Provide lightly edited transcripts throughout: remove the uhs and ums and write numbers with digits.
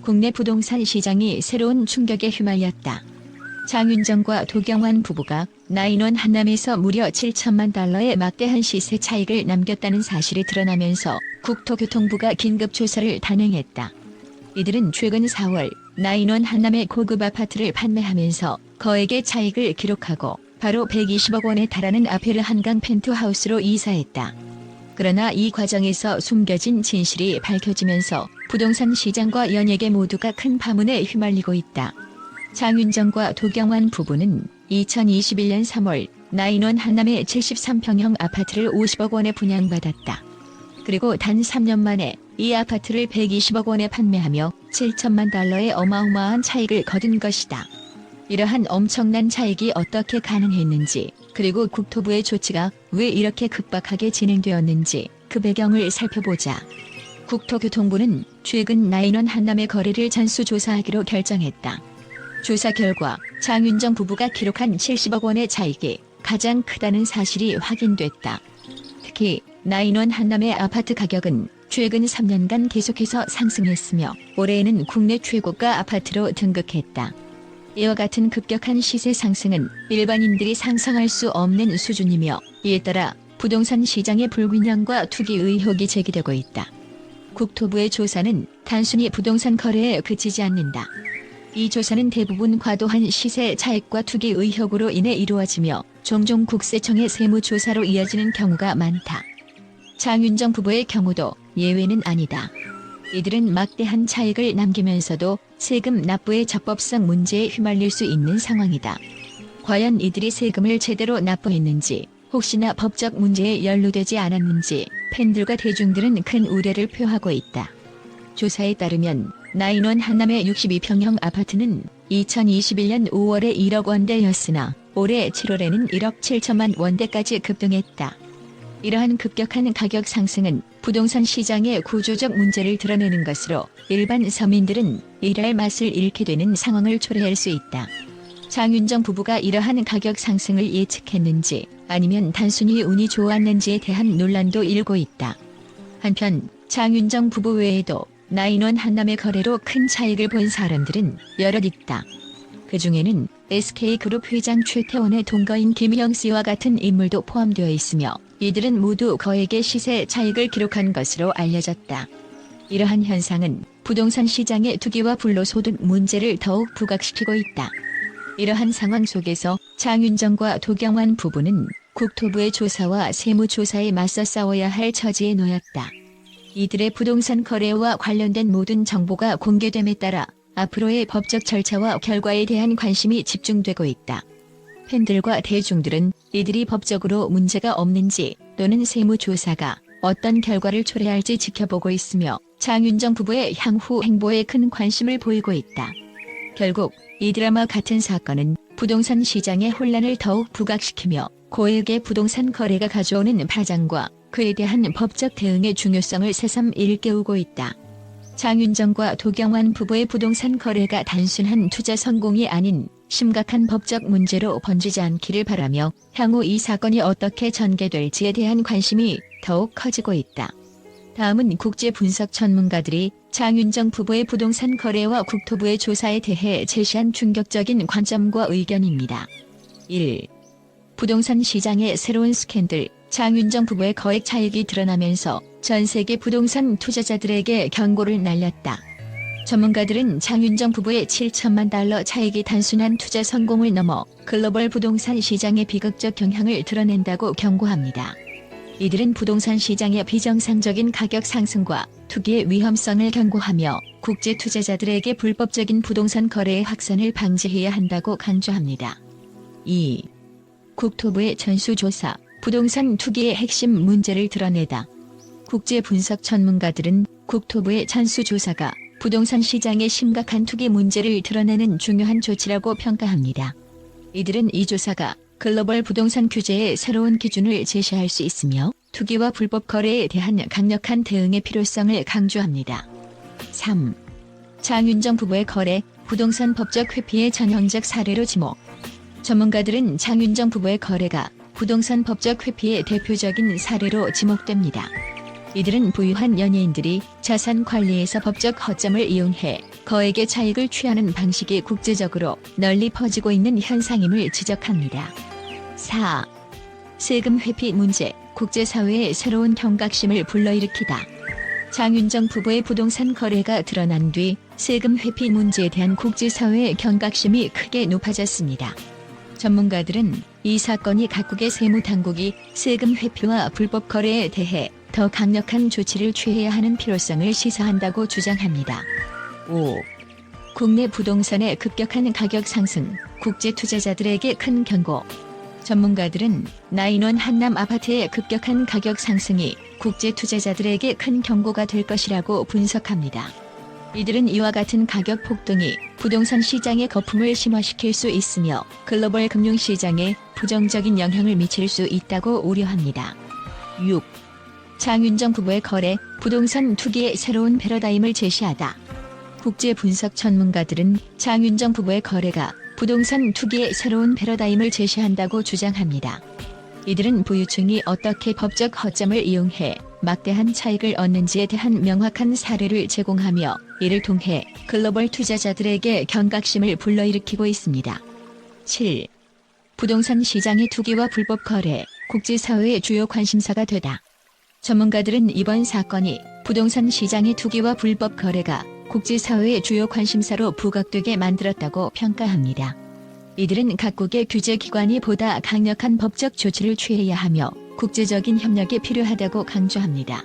국내 부동산 시장이 새로운 충격에 휘말렸다. 장윤정과 도경완 부부가 나인원 한남에서 무려 7천만 달러의 막대한 시세 차익을 남겼다는 사실이 드러나면서 국토교통부가 긴급 조사를 단행했다. 이들은 최근 4월 나인원 한남의 고급 아파트를 판매하면서 거액의 차익을 기록하고 바로 120억 원에 달하는 아페르 한강 펜트하우스로 이사했다. 그러나 이 과정에서 숨겨진 진실이 밝혀지면서 부동산 시장과 연예계 모두가 큰 파문에 휘말리고 있다. 장윤정과 도경완 부부는 2021년 3월 나인원 한남의 73평형 아파트를 50억 원에 분양받았다. 그리고 단 3년 만에 이 아파트를 120억 원에 판매하며 7천만 달러의 어마어마한 차익을 거둔 것이다. 이러한 엄청난 차익이 어떻게 가능했는지, 그리고 국토부의 조치가 왜 이렇게 급박하게 진행되었는지 그 배경을 살펴보자. 국토교통부는 최근 나인원 한남의 거래를 전수조사하기로 결정했다. 조사 결과 장윤정 부부가 기록한 70억 원의 차익이 가장 크다는 사실이 확인됐다. 특히 나인원 한남의 아파트 가격은 최근 3년간 계속해서 상승했으며 올해에는 국내 최고가 아파트로 등극했다. 이와 같은 급격한 시세 상승은 일반인들이 상상할 수 없는 수준이며 이에 따라 부동산 시장의 불균형과 투기 의혹이 제기되고 있다. 국토부의 조사는 단순히 부동산 거래에 그치지 않는다. 이 조사는 대부분 과도한 시세 차익과 투기 의혹으로 인해 이루어지며 종종 국세청의 세무조사로 이어지는 경우가 많다. 장윤정 부부의 경우도 예외는 아니다. 이들은 막대한 차익을 남기면서도 세금 납부의 적법성 문제에 휘말릴 수 있는 상황이다. 과연 이들이 세금을 제대로 납부했는지, 혹시나 법적 문제에 연루되지 않았는지 팬들과 대중들은 큰 우려를 표하고 있다. 조사에 따르면 나인원 한남의 62평형 아파트는 2021년 5월에 1억 원대였으나 올해 7월에는 1억 7천만 원대까지 급등했다. 이러한 급격한 가격 상승은 부동산 시장의 구조적 문제를 드러내는 것으로 일반 서민들은 일할 맛을 잃게 되는 상황을 초래할 수 있다. 장윤정 부부가 이러한 가격 상승을 예측했는지 아니면 단순히 운이 좋았는지에 대한 논란도 일고 있다. 한편 장윤정 부부 외에도 나인원 한남의 거래로 큰 차익을 본 사람들은 여럿 있다. 그 중에는 SK그룹 회장 최태원의 동거인 김희영 씨와 같은 인물도 포함되어 있으며 이들은 모두 거액의 시세 차익을 기록한 것으로 알려졌다. 이러한 현상은 부동산 시장의 투기와 불로소득 문제를 더욱 부각시키고 있다. 이러한 상황 속에서 장윤정과 도경완 부부는 국토부의 조사와 세무조사에 맞서 싸워야 할 처지에 놓였다. 이들의 부동산 거래와 관련된 모든 정보가 공개됨에 따라 앞으로의 법적 절차와 결과에 대한 관심이 집중되고 있다. 팬들과 대중들은 이들이 법적으로 문제가 없는지 또는 세무조사가 어떤 결과를 초래할지 지켜보고 있으며 장윤정 부부의 향후 행보에 큰 관심을 보이고 있다. 결국 이 드라마 같은 사건은 부동산 시장의 혼란을 더욱 부각시키며 고액의 부동산 거래가 가져오는 파장과 그에 대한 법적 대응의 중요성을 새삼 일깨우고 있다. 장윤정과 도경완 부부의 부동산 거래가 단순한 투자 성공이 아닌 심각한 법적 문제로 번지지 않기를 바라며 향후 이 사건이 어떻게 전개될지에 대한 관심이 더욱 커지고 있다. 다음은 국제 분석 전문가들이 장윤정 부부의 부동산 거래와 국토부의 조사에 대해 제시한 충격적인 관점과 의견입니다. 1. 부동산 시장의 새로운 스캔들. 장윤정 부부의 거액 차익이 드러나면서 전 세계 부동산 투자자들에게 경고를 날렸다. 전문가들은 장윤정 부부의 7천만 달러 차익이 단순한 투자 성공을 넘어 글로벌 부동산 시장의 비극적 영향을 드러낸다고 경고합니다. 이들은 부동산 시장의 비정상적인 가격 상승과 투기의 위험성을 경고하며 국제 투자자들에게 불법적인 부동산 거래의 확산을 방지해야 한다고 강조합니다. 2. 국토부의 전수조사. 부동산 투기의 핵심 문제를 드러내다. 국제 분석 전문가들은 국토부의 전수조사가 부동산 시장의 심각한 투기 문제를 드러내는 중요한 조치라고 평가합니다. 이들은 이 조사가 글로벌 부동산 규제의 새로운 기준을 제시할 수 있으며 투기와 불법 거래에 대한 강력한 대응의 필요성을 강조합니다. 3. 장윤정 부부의 거래, 부동산 법적 회피의 전형적 사례로 지목. 전문가들은 장윤정 부부의 거래가 부동산 법적 회피의 대표적인 사례로 지목됩니다. 이들은 부유한 연예인들이 자산 관리에서 법적 허점을 이용해 거액의 차익을 취하는 방식이 국제적으로 널리 퍼지고 있는 현상임을 지적합니다. 4. 세금 회피 문제, 국제사회의 새로운 경각심을 불러일으키다. 장윤정 부부의 부동산 거래가 드러난 뒤 세금 회피 문제에 대한 국제사회의 경각심이 크게 높아졌습니다. 전문가들은 이 사건이 각국의 세무당국이 세금 회피와 불법 거래에 대해 더 강력한 조치를 취해야 하는 필요성을 시사한다고 주장합니다. 5. 국내 부동산의 급격한 가격 상승, 국제 투자자들에게 큰 경고. 전문가들은 나인원 한남 아파트의 급격한 가격 상승이 국제 투자자들에게 큰 경고가 될 것이라고 분석합니다. 이들은 이와 같은 가격 폭등이 부동산 시장에 거품을 심화시킬 수 있으며 글로벌 금융시장에 부정적인 영향을 미칠 수 있다고 우려합니다. 6. 장윤정 부부의 거래, 부동산 투기의 새로운 패러다임을 제시하다. 국제 분석 전문가들은 장윤정 부부의 거래가 부동산 투기의 새로운 패러다임을 제시한다고 주장합니다. 이들은 부유층이 어떻게 법적 허점을 이용해 막대한 차익을 얻는지에 대한 명확한 사례를 제공하며 이를 통해 글로벌 투자자들에게 경각심을 불러일으키고 있습니다. 7. 부동산 시장의 투기와 불법 거래, 국제사회의 주요 관심사가 되다. 전문가들은 이번 사건이 부동산 시장의 투기와 불법 거래가 국제사회의 주요 관심사로 부각되게 만들었다고 평가합니다. 이들은 각국의 규제기관이 보다 강력한 법적 조치를 취해야 하며 국제적인 협력이 필요하다고 강조합니다.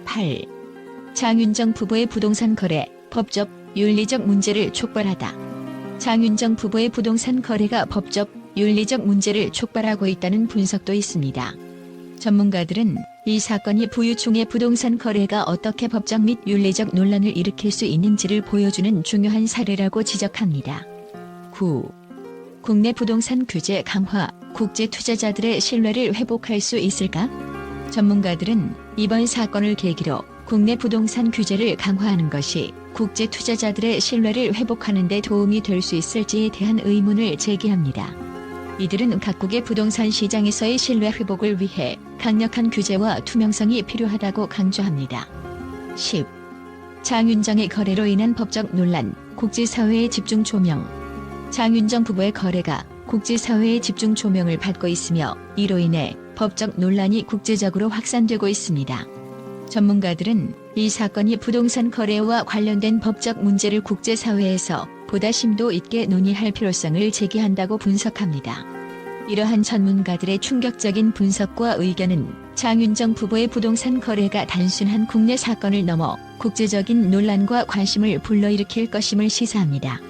8. 장윤정 부부의 부동산 거래, 법적, 윤리적 문제를 촉발하다. 장윤정 부부의 부동산 거래가 법적, 윤리적 문제를 촉발하고 있다는 분석도 있습니다. 전문가들은 이 사건이 부유층의 부동산 거래가 어떻게 법적 및 윤리적 논란을 일으킬 수 있는지를 보여주는 중요한 사례라고 지적합니다. 9. 국내 부동산 규제 강화, 국제 투자자들의 신뢰를 회복할 수 있을까? 전문가들은 이번 사건을 계기로 국내 부동산 규제를 강화하는 것이 국제 투자자들의 신뢰를 회복하는 데 도움이 될 수 있을지에 대한 의문을 제기합니다. 이들은 각국의 부동산 시장에서의 신뢰 회복을 위해 강력한 규제와 투명성이 필요하다고 강조합니다. 10. 장윤정의 거래로 인한 법적 논란, 국제사회의 집중 조명. 장윤정 부부의 거래가 국제사회의 집중 조명을 받고 있으며 이로 인해 법적 논란이 국제적으로 확산되고 있습니다. 전문가들은 이 사건이 부동산 거래와 관련된 법적 문제를 국제사회에서 보다 심도 있게 논의할 필요성을 제기한다고 분석합니다. 이러한 전문가들의 충격적인 분석과 의견은 장윤정 부부의 부동산 거래가 단순한 국내 사건을 넘어 국제적인 논란과 관심을 불러일으킬 것임을 시사합니다.